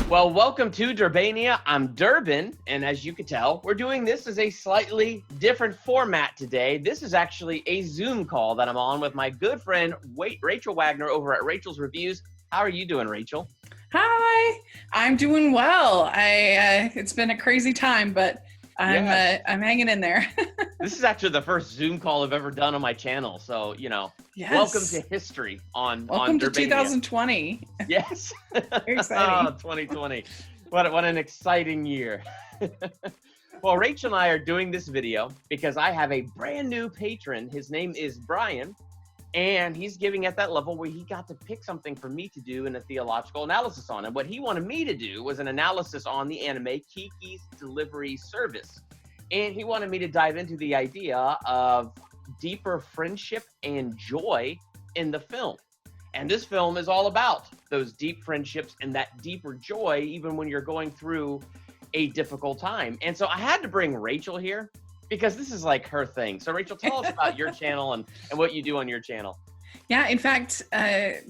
Well, welcome to Durbania. I'm Durbin, and as you can tell, we're doing this as a slightly different format today. This is actually a Zoom call that I'm on with my good friend Rachel Wagner over at Rachel's Reviews. How are you doing, Rachel? Hi, I'm doing well. It's been a crazy time, but I'm hanging in there. This is actually the first Zoom call I've ever done on my channel, so Yes. Welcome to history on Welcome to Durbania. 2020. Yes. Very exciting. 2020. What an exciting year. Well, Rachel and I are doing this video because I have a brand new patron. His name is Brian, and he's giving at that level where he got to pick something for me to do in a theological analysis on. And what he wanted me to do was an analysis on the anime Kiki's Delivery Service. And he wanted me to dive into the idea of deeper friendship and joy in the film. And this film is all about those deep friendships and that deeper joy, even when you're going through a difficult time. And so I had to bring Rachel here because this is like her thing. So Rachel, tell us about your channel and what you do on your channel. Yeah, in fact,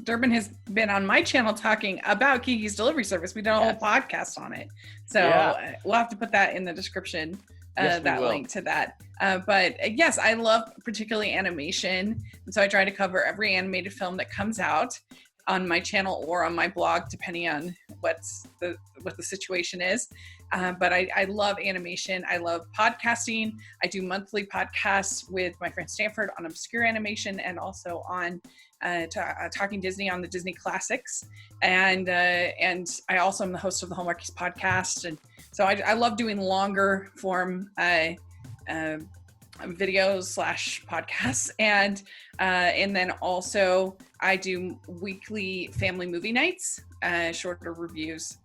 Durbin has been on my channel talking about Kiki's Delivery Service. We did a whole podcast on it. So we'll have to put that in the description, that link to that. But yes, I love particularly animation. And so I try to cover every animated film that comes out on my channel or on my blog, depending on what the situation is. But I love animation. I love podcasting. I do monthly podcasts with my friend Stanford on obscure animation and also on Talking Disney on the Disney Classics. And I also am the host of the Hallmarkies podcast. And so I love doing longer form videos / podcasts, and then also I do weekly family movie nights, shorter reviews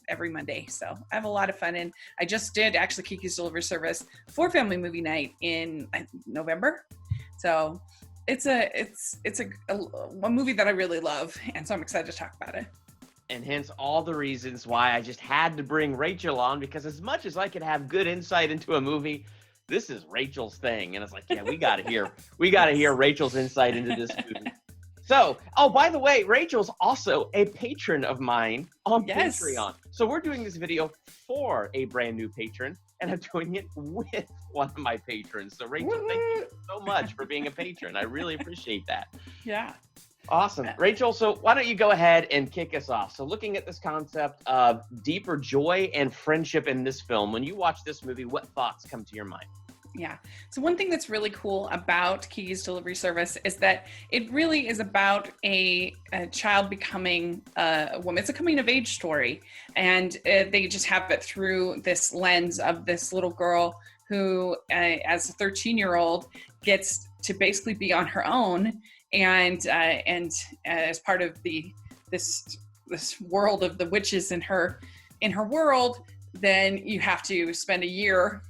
every Monday. So I have a lot of fun, and I just did actually Kiki's Delivery Service for family movie night in November. So it's a movie that I really love, and so I'm excited to talk about it. And hence all the reasons why I just had to bring Rachel on, because as much as I could have good insight into a movie, this is Rachel's thing. And it's like, yeah, we got to hear Rachel's insight into this movie. So, oh, by the way, Rachel's also a patron of mine on Patreon. So we're doing this video for a brand new patron, and I'm doing it with one of my patrons. So Rachel, thank you so much for being a patron. I really appreciate that. Yeah. Awesome. Rachel, so why don't you go ahead and kick us off? So looking at this concept of deeper joy and friendship in this film, when you watch this movie, what thoughts come to your mind? Yeah. So one thing that's really cool about Kiki's Delivery Service is that it really is about a child becoming a woman. It's a coming of age story. And they just have it through this lens of this little girl who, as a 13-year-old, gets to basically be on her own. And as part of this world of the witches in her world, then you have to spend a year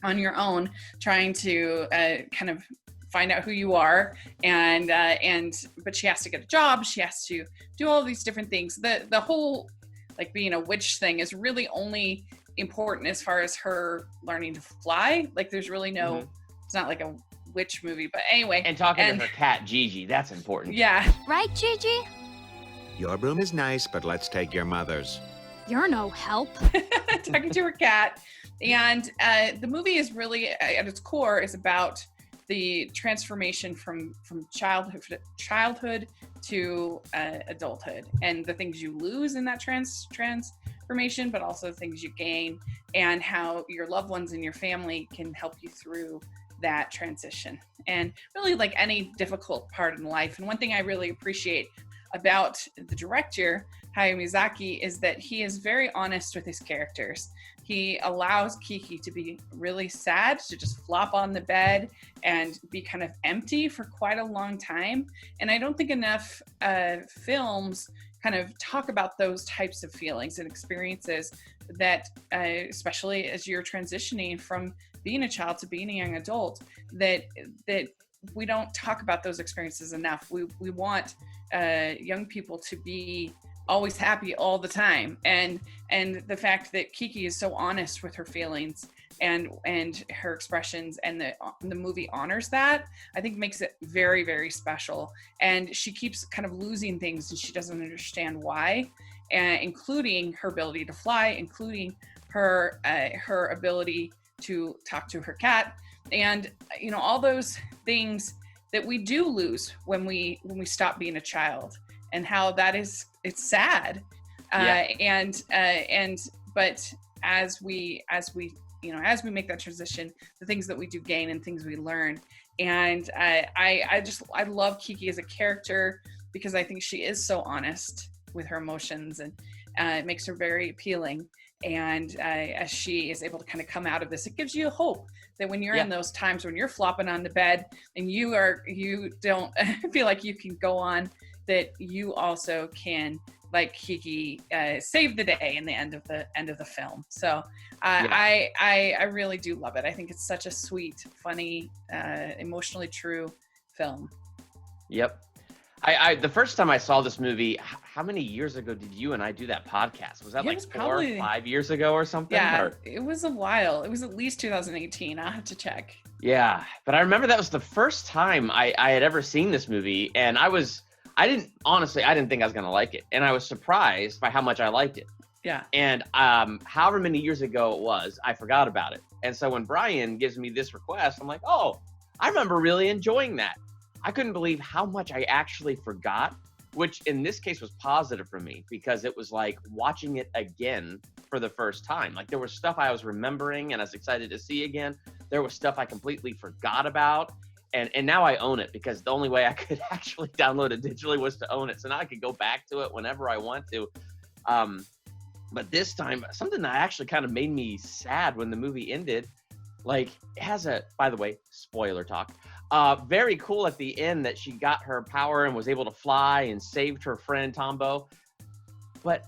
on your own trying to kind of find out who you are, but she has to get a job, she has to do all these different things. The whole like being a witch thing is really only important as far as her learning to fly. Like there's really no it's not like a witch movie, but anyway. And talking to her cat Gigi, that's important. Yeah. Right, Gigi? Your room is nice, but let's take your mother's. You're no help. Talking to her cat. And the movie is really, at its core, is about the transformation from childhood to adulthood, and the things you lose in that transformation, but also the things you gain, and how your loved ones and your family can help you through that transition. And really, like any difficult part in life. And one thing I really appreciate about the director, Hayao Miyazaki, is that he is very honest with his characters. He allows Kiki to be really sad, to just flop on the bed and be kind of empty for quite a long time. And I don't think enough films kind of talk about those types of feelings and experiences that, especially as you're transitioning from being a child to being a young adult, that we don't talk about those experiences enough. We want young people to be always happy all the time, and the fact that Kiki is so honest with her feelings and her expressions, and the movie honors that, I think makes it very, very special. And she keeps kind of losing things and she doesn't understand why, including her ability to fly, including her ability to talk to her cat, and all those things that we do lose when we stop being a child, and how it's sad. But as we make that transition, the things that we do gain and things we learn. And I love Kiki as a character, because I think she is so honest with her emotions, and it makes her very appealing. And as she is able to kind of come out of this, it gives you hope that when you're in those times when you're flopping on the bed and you don't feel like you can go on, that you also can, like Kiki, save the day in the end of the film. So I really do love it. I think it's such a sweet, funny, emotionally true film. Yep. I the first time I saw this movie, how many years ago did you and I do that podcast? Was that like 4 or 5 years ago or something? Yeah, it was a while. It was at least 2018. I'll have to check. Yeah, but I remember that was the first time I had ever seen this movie, and I didn't think I was gonna like it, and I was surprised by how much I liked it. Yeah. And however many years ago it was, I forgot about it. And so when Brian gives me this request, I'm like, oh, I remember really enjoying that. I couldn't believe how much I actually forgot, which in this case was positive for me, because it was like watching it again for the first time. Like, there was stuff I was remembering and I was excited to see again. There was stuff I completely forgot about. And now I own it, because the only way I could actually download it digitally was to own it. So now I could go back to it whenever I want to. But this time, something that actually kind of made me sad when the movie ended, like, it has by the way, spoiler talk, very cool at the end that she got her power and was able to fly and saved her friend Tombo. But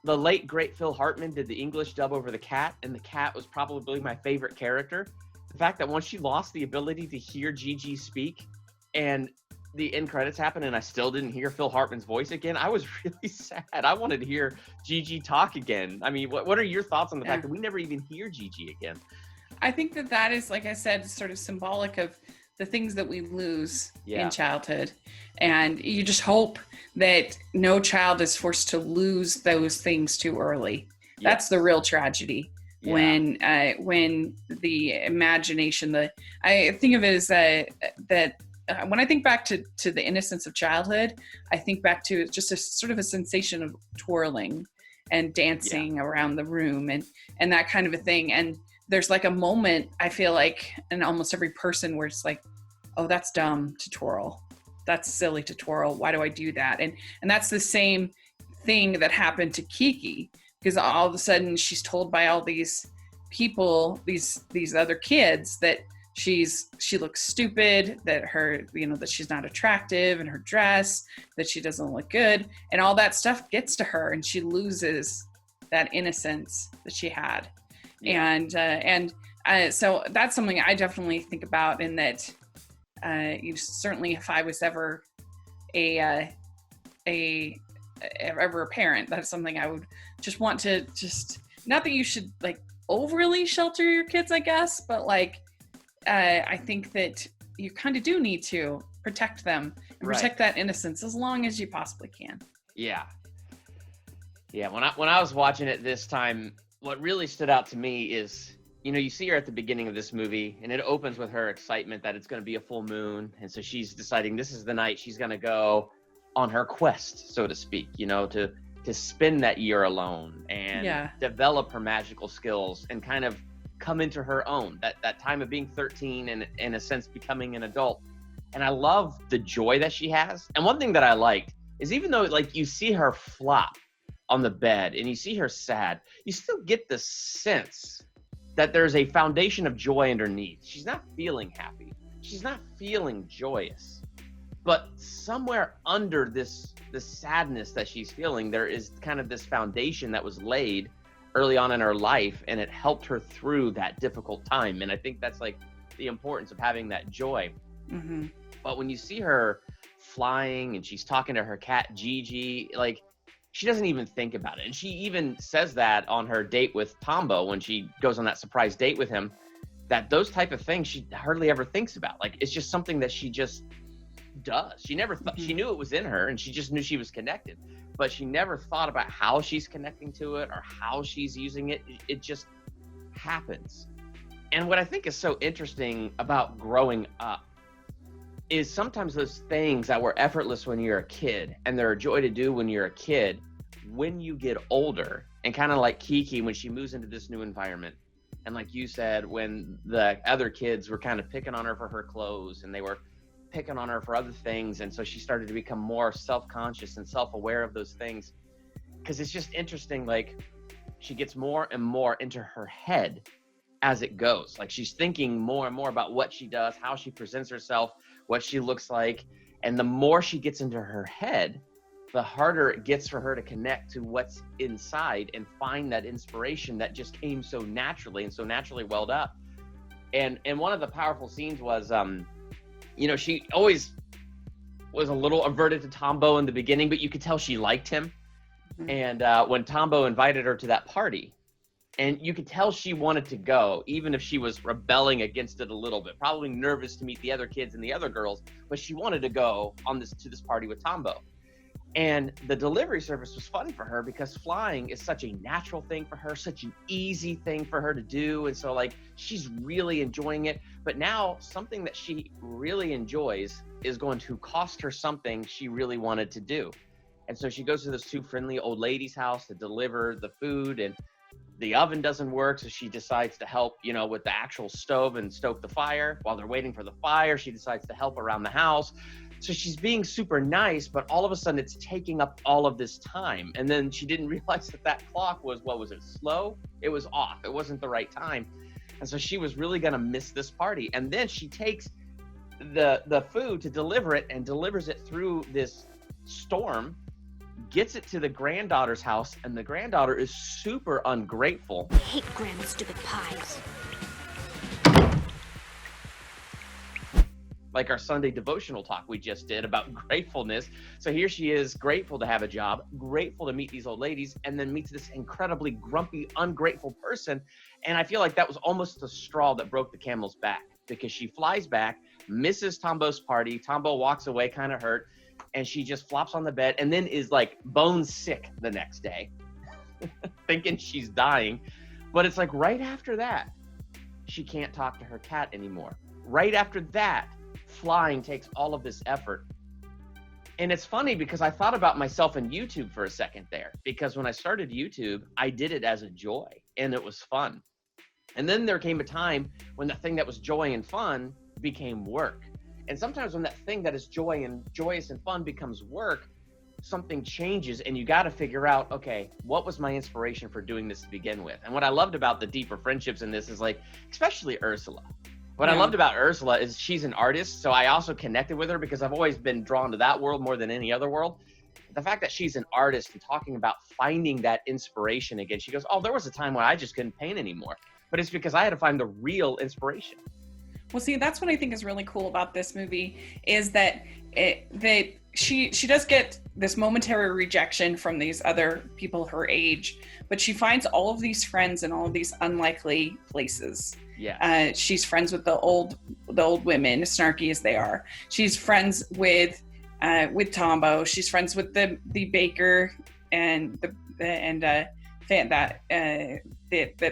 the late, great Phil Hartman did the English dub over the cat, and the cat was probably my favorite character. The fact that once she lost the ability to hear Gigi speak and the end credits happened and I still didn't hear Phil Hartman's voice again, I was really sad. I wanted to hear Gigi talk again. I mean, what are your thoughts on the fact that we never even hear Gigi again? I think that is, like I said, sort of symbolic of the things that we lose in childhood. And you just hope that no child is forced to lose those things too early. Yes. That's the real tragedy. Yeah. When the imagination, I think of it as that when I think back to the innocence of childhood, I think back to just a sort of a sensation of twirling and dancing around the room and that kind of a thing. And there's like a moment, I feel like, in almost every person where it's like, oh, that's dumb to twirl. That's silly to twirl. Why do I do that? And that's the same thing that happened to Kiki, because all of a sudden she's told by all these people, these other kids, that she looks stupid, that that she's not attractive in her dress, that she doesn't look good, and all that stuff gets to her, and she loses that innocence that she had. Yeah. So that's something I definitely think about, in that certainly if I was ever a parent, that's something I would just want to not that you should like overly shelter your kids, I guess, but like I think that you kind of do need to protect them and protect that innocence as long as you possibly can. Yeah. When I was watching it this time, what really stood out to me is, you see her at the beginning of this movie, and it opens with her excitement that it's going to be a full moon. And so she's deciding this is the night she's going to go on her quest, so to speak, to spend that year alone and develop her magical skills and kind of come into her own, that time of being 13 and in a sense becoming an adult. And I love the joy that she has. And one thing that I liked is, even though like you see her flop on the bed and you see her sad, you still get the sense that there's a foundation of joy underneath. She's not feeling happy. She's not feeling joyous. But somewhere under this sadness that she's feeling, there is kind of this foundation that was laid early on in her life, and it helped her through that difficult time. And I think that's like the importance of having that joy. Mm-hmm. But when you see her flying and she's talking to her cat Gigi, like, she doesn't even think about it. And she even says that on her date with Tombo, when she goes on that surprise date with him, that those type of things she hardly ever thinks about. Like, it's just something that she just does. She never thought, she knew it was in her, and she just knew she was connected. but she never thought about how she's connecting to it or how she's using it. It just happens. And what I think is so interesting about growing up is sometimes those things that were effortless when you're a kid and they're a joy to do when you're a kid, when you get older, and kind of like Kiki when she moves into this new environment. And like you said, when the other kids were kind of picking on her for her clothes and they were picking on her for other things. And so she started to become more self-conscious and self-aware of those things. Because it's just interesting, like she gets more and more into her head as it goes. Like she's thinking more and more about what she does, how she presents herself, what she looks like. And the more she gets into her head, the harder it gets for her to connect to what's inside and find that inspiration that just came so naturally and so naturally welled up. And one of the powerful scenes was, she always was a little averted to Tombo in the beginning, but you could tell she liked him. Mm-hmm. And when Tombo invited her to that party, and you could tell she wanted to go, even if she was rebelling against it a little bit, probably nervous to meet the other kids and the other girls, but she wanted to go to this party with Tombo. And the delivery service was fun for her because flying is such a natural thing for her, such an easy thing for her to do. And so like, she's really enjoying it. But now something that she really enjoys is going to cost her something she really wanted to do. And so she goes to this two friendly old ladies' house to deliver the food, and the oven doesn't work. So she decides to help, with the actual stove and stoke the fire. While they're waiting for the fire, she decides to help around the house. So she's being super nice, but all of a sudden it's taking up all of this time. And then she didn't realize that clock was, slow? It was off. It wasn't the right time. And so she was really going to miss this party. And then she takes the food to deliver it and delivers it through this storm, gets it to the granddaughter's house, and the granddaughter is super ungrateful. I hate Grandma's stupid pies. Like our Sunday devotional talk we just did about gratefulness. So here she is, grateful to have a job, grateful to meet these old ladies, and then meets this incredibly grumpy, ungrateful person. And I feel like that was almost the straw that broke the camel's back, because she flies back, misses Tombo's party. Tombo walks away kind of hurt, and she just flops on the bed and then is like bone sick the next day, thinking she's dying. But it's like right after that, she can't talk to her cat anymore. Right after that, flying takes all of this effort. And it's funny because I thought about myself in YouTube for a second there, because when I started YouTube, I did it as a joy and it was fun. And then there came a time when the thing that was joy and fun became work. And sometimes when that thing that is joyous and fun becomes work, something changes and you got to figure out, okay, what was my inspiration for doing this to begin with? And what I loved about the deeper friendships in this is like, especially Ursula. What I loved about Ursula is she's an artist. So I also connected with her because I've always been drawn to that world more than any other world. The fact that she's an artist and talking about finding that inspiration again, she goes, oh, there was a time when I just couldn't paint anymore. But it's because I had to find the real inspiration. Well, see, that's what I think is really cool about this movie is that she does get this momentary rejection from these other people her age, but she finds all of these friends in all of these unlikely places. Yeah. She's friends with the old women, snarky as they are. She's friends with Tombo. She's friends with the baker and that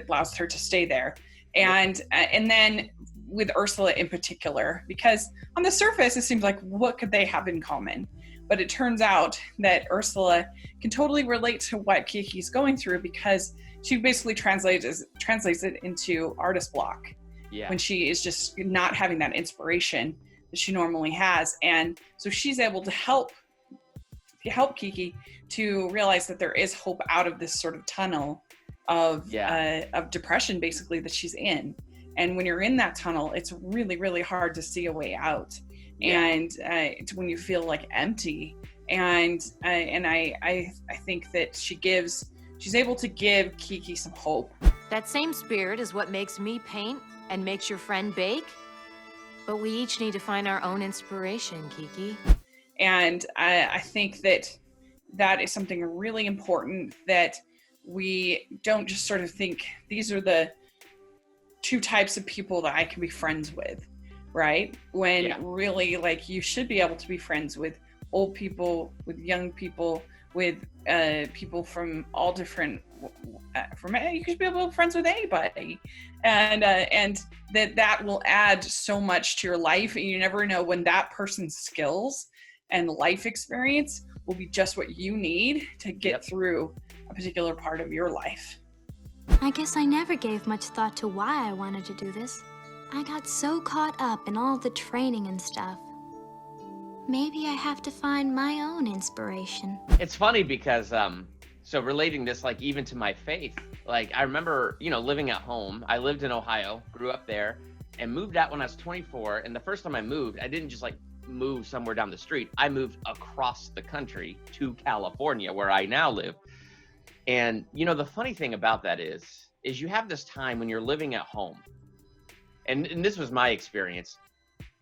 allows her to stay there. And then with Ursula in particular, because on the surface it seems like what could they have in common? But it turns out that Ursula can totally relate to what Kiki's going through, because she basically translates it into artist block. Yeah. When she is just not having that inspiration that she normally has. And so she's able to help Kiki to realize that there is hope out of this sort of tunnel of depression basically that she's in. And when you're in that tunnel, it's really, really hard to see a way out. Yeah. And it's when you feel like empty. And I think that she's able to give Kiki some hope. That same spirit is what makes me paint and makes your friend bake. But we each need to find our own inspiration, Kiki. And I think that is something really important, that we don't just sort of think these are the two types of people that I can be friends with, right? When really, like, you should be able to be friends with old people, with young people, with people from all different, you could be able to be friends with anybody, and that will add so much to your life, and you never know when that person's skills and life experience will be just what you need to get through a particular part of your life. I guess I never gave much thought to why I wanted to do this. I got so caught up in all the training and stuff. Maybe I have to find my own inspiration. It's funny because, so relating this, like, even to my faith, like, I remember, living at home. I lived in Ohio, grew up there, and moved out when I was 24. And the first time I moved, I didn't just, like, move somewhere down the street. I moved across the country to California, where I now live. And, the funny thing about that is you have this time when you're living at home. And this was my experience.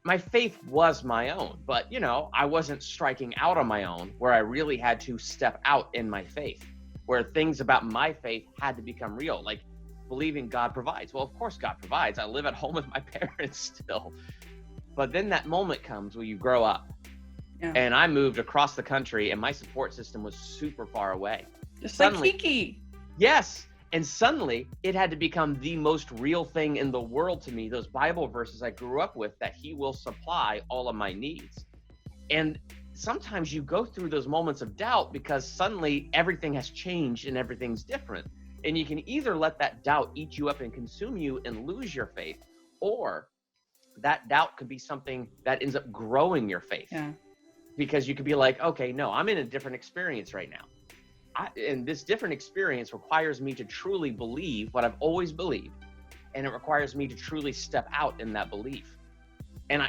My faith was my own, but, I wasn't striking out on my own, where I really had to step out in my faith, where things about my faith had to become real, like believing God provides. Well, of course God provides. I live at home with my parents still. But then that moment comes where you grow up. Yeah. And I moved across the country, and my support system was super far away. Just suddenly, like Kiki. Yes. And suddenly it had to become the most real thing in the world to me, those Bible verses I grew up with, that he will supply all of my needs. And sometimes you go through those moments of doubt because suddenly everything has changed and everything's different. And you can either let that doubt eat you up and consume you and lose your faith, or that doubt could be something that ends up growing your faith. Yeah. Because you could be like, okay, no, I'm in a different experience right now. And this different experience requires me to truly believe what I've always believed. And it requires me to truly step out in that belief. And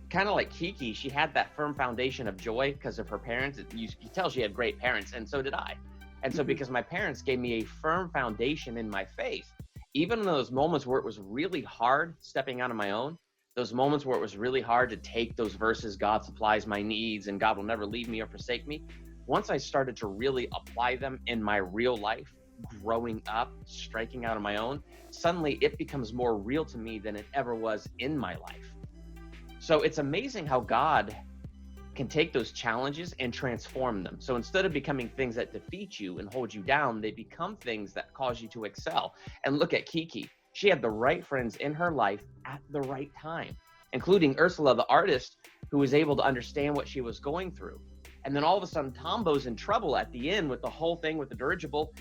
kind of like Kiki, she had that firm foundation of joy because of her parents. You tell she had great parents, and so did I. And so because my parents gave me a firm foundation in my faith, even in those moments where it was really hard stepping out on my own, those moments where it was really hard to take those verses, God supplies my needs and God will never leave me or forsake me, once I started to really apply them in my real life, growing up, striking out on my own, suddenly it becomes more real to me than it ever was in my life. So it's amazing how God can take those challenges and transform them. So instead of becoming things that defeat you and hold you down, they become things that cause you to excel. And look at Kiki. She had the right friends in her life at the right time, including Ursula, the artist, who was able to understand what she was going through. And then all of a sudden, Tombo's in trouble at the end with the whole thing with the dirigible,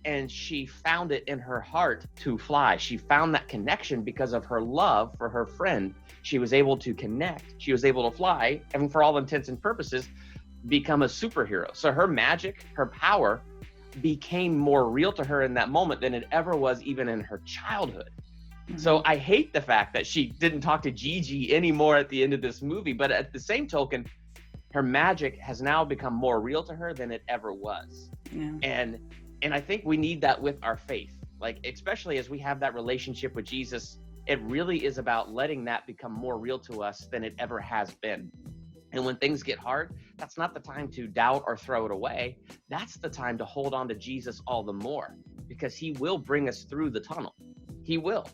and she found it in her heart to fly. She found that connection because of her love for her friend. She was able to connect. She was able to fly, and for all intents and purposes, become a superhero. So her magic, her power, became more real to her in that moment than it ever was even in her childhood. Mm-hmm. So I hate the fact that she didn't talk to Gigi anymore at the end of this movie, but at the same token, her magic has now become more real to her than it ever was. Yeah. And I think we need that with our faith, like especially as we have that relationship with Jesus. It really is about letting that become more real to us than it ever has been. And when things get hard, that's not the time to doubt or throw it away. That's the time to hold on to Jesus all the more, because he will bring us through the tunnel. He will.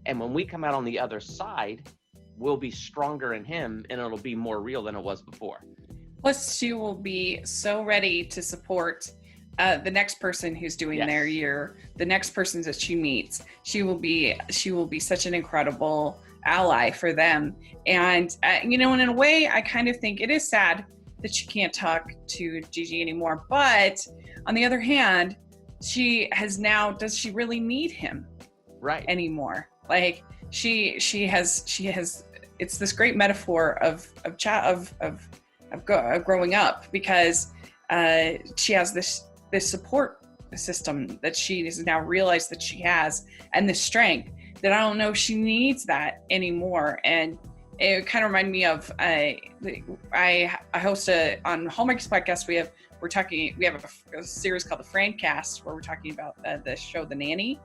And when we come out on the other side, we'll be stronger in him, and it'll be more real than it was before. Plus, she will be so ready to support the next person who's doing their year, the next person that she meets. She will be such an incredible ally for them. And and in a way, I kind of think it is sad that she can't talk to Gigi anymore. But on the other hand, she has now, does she really need him anymore? Like she has, it's this great metaphor of growing up, because she has this support system that she has now realized that she has, and the strength that I don't know if she needs that anymore. And it kind of reminded me of I host on Hallmark's podcast. We have a series called the Francast, where we're talking about the show The Nanny.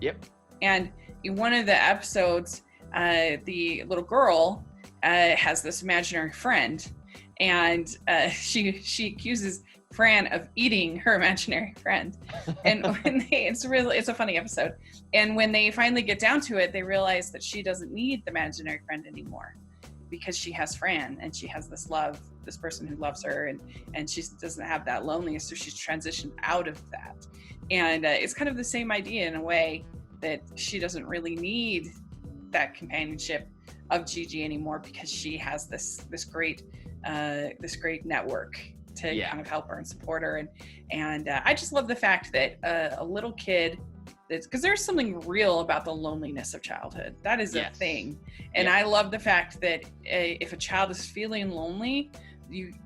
Yep. And in one of the episodes, the little girl has this imaginary friend, and she accuses Fran of eating her imaginary friend. And it's a funny episode. And when they finally get down to it, they realize that she doesn't need the imaginary friend anymore, because she has Fran, and she has this love this person who loves her, and she doesn't have that loneliness, so she's transitioned out of that. And it's kind of the same idea in a way, that she doesn't really need that companionship of Gigi anymore, because she has this great network to kind of help her and support her. And I just love the fact that a little kid, because there's something real about the loneliness of childhood. That is a thing. And I love the fact that if a child is feeling lonely,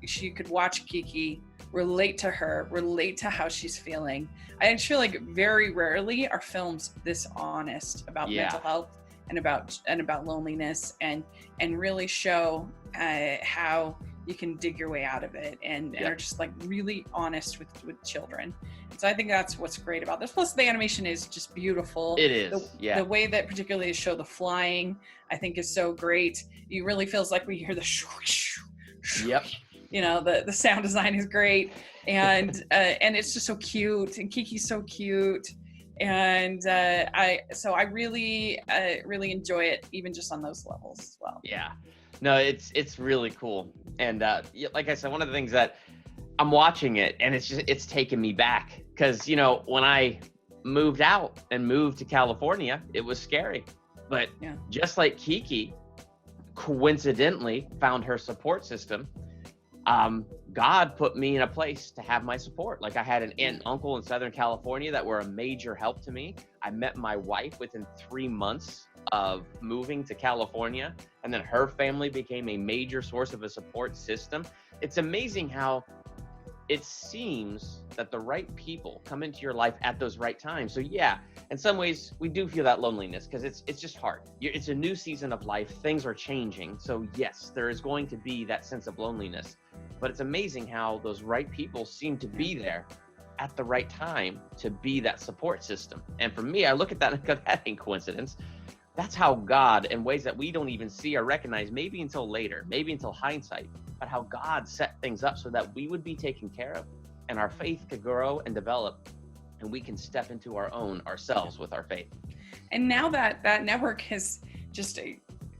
she could watch Kiki, relate to her, relate to how she's feeling. I just feel like very rarely are films this honest about mental health and about loneliness, and really show how you can dig your way out of it, and are just like really honest with children. So I think that's what's great about this. Plus the animation is just beautiful. It is. The way that particularly show the flying, I think, is so great. You really feels like we hear the you know, the sound design is great, and it's just so cute, and Kiki's so cute, and I really enjoy it, even just on those levels as well. Yeah, no, it's really cool. And like I said, one of the things that I'm watching it, and it's taking me back, because you know, when I moved out and moved to California, it was scary, but just like Kiki coincidentally found her support system, God put me in a place to have my support. Like, I had an aunt and uncle in Southern California that were a major help to me. I met my wife within 3 months of moving to California, and then her family became a major source of a support system. It's amazing how it seems that the right people come into your life at those right times. So yeah, in some ways we do feel that loneliness, because it's just hard. It's a new season of life. Things are changing. So yes, there is going to be that sense of loneliness, but it's amazing how those right people seem to be there at the right time to be that support system. And for me, I look at that and go, that ain't coincidence. That's how God, in ways that we don't even see or recognize, maybe until later, maybe until hindsight, but how God set things up so that we would be taken care of, and our faith could grow and develop, and we can step into our own ourselves with our faith. And now that network has just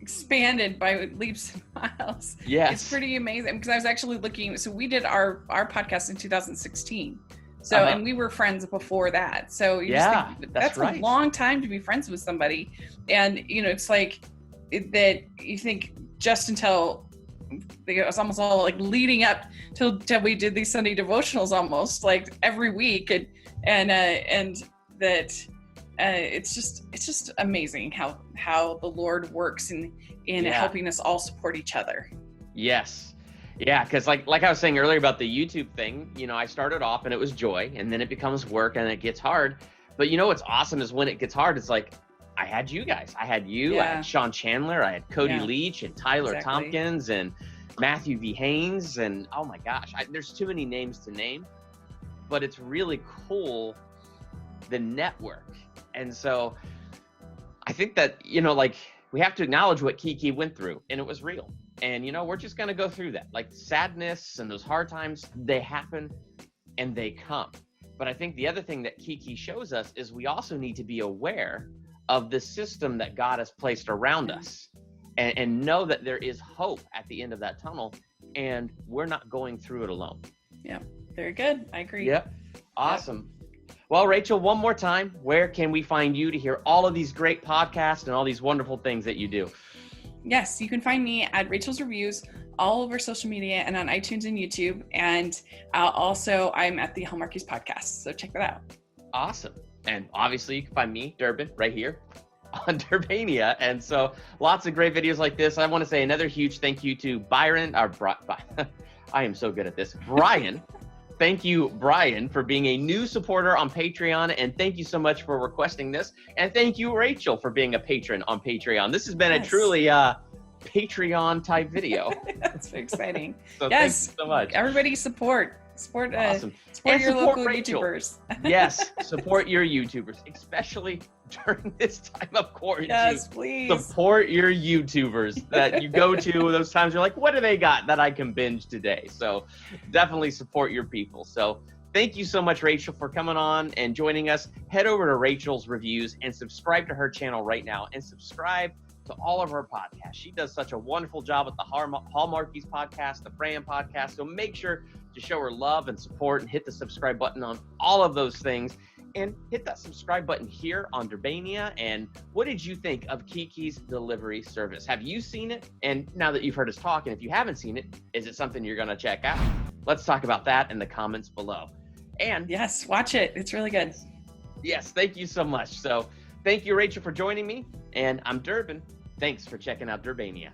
expanded by leaps and miles. Yes. It's pretty amazing, because I was actually looking, so we did our podcast in 2016. So, and we were friends before that. So you just think, that's right. A long time to be friends with somebody. And, you know, it's like that you think just until it was almost all like leading up till we did these Sunday devotionals almost like every week. And that it's just amazing how the Lord works in helping us all support each other. Yes. Yeah, because like I was saying earlier about the YouTube thing, you know, I started off and it was joy, and then it becomes work and it gets hard. But you know what's awesome is when it gets hard, it's like, I had you guys. I had you, I had Sean Chandler, I had Cody Leach and Tyler Tompkins and Matthew V. Haynes, and oh my gosh, there's too many names to name. But it's really cool, the network. And so I think that, you know, like, we have to acknowledge what Kiki went through, and it was real. And, you know, we're just going to go through that. Like, sadness and those hard times, they happen and they come. But I think the other thing that Kiki shows us is we also need to be aware of the system that God has placed around us, and know that there is hope at the end of that tunnel, and we're not going through it alone. Yeah, very good. I agree. Yep. Awesome. Yep. Well, Rachel, one more time, where can we find you to hear all of these great podcasts and all these wonderful things that you do? Yes, you can find me at Rachel's Reviews all over social media and on iTunes and YouTube. And also, I'm at the Hallmarkies podcast. So check that out. Awesome. And obviously, you can find me, Durbin, right here on Durbania. And so lots of great videos like this. I want to say another huge thank you to Byron. I am so good at this. Brian. Thank you, Brian, for being a new supporter on Patreon, and thank you so much for requesting this. And thank you, Rachel, for being a patron on Patreon. This has been a truly Patreon-type video. That's very exciting. So thank you so much. Everybody support awesome. Support your local Rachel. YouTubers. Yes, support your YouTubers, especially during this time of quarantine. Yes, please. Support your YouTubers that you go to those times you're like, what do they got that I can binge today? So definitely support your people. So thank you so much, Rachel, for coming on and joining us. Head over to Rachel's Reviews and subscribe to her channel right now, and subscribe to all of her podcasts. She does such a wonderful job with the Hallmarkies podcast, the Fran podcast. So make sure to show her love and support and hit the subscribe button on all of those things. And hit that subscribe button here on Durbania. And what did you think of Kiki's delivery service? Have you seen it? And now that you've heard us talk, and if you haven't seen it, is it something you're going to check out? Let's talk about that in the comments below. And yes, watch it. It's really good. Yes, thank you so much. So thank you, Rachel, for joining me. And I'm Durbin. Thanks for checking out Durbania.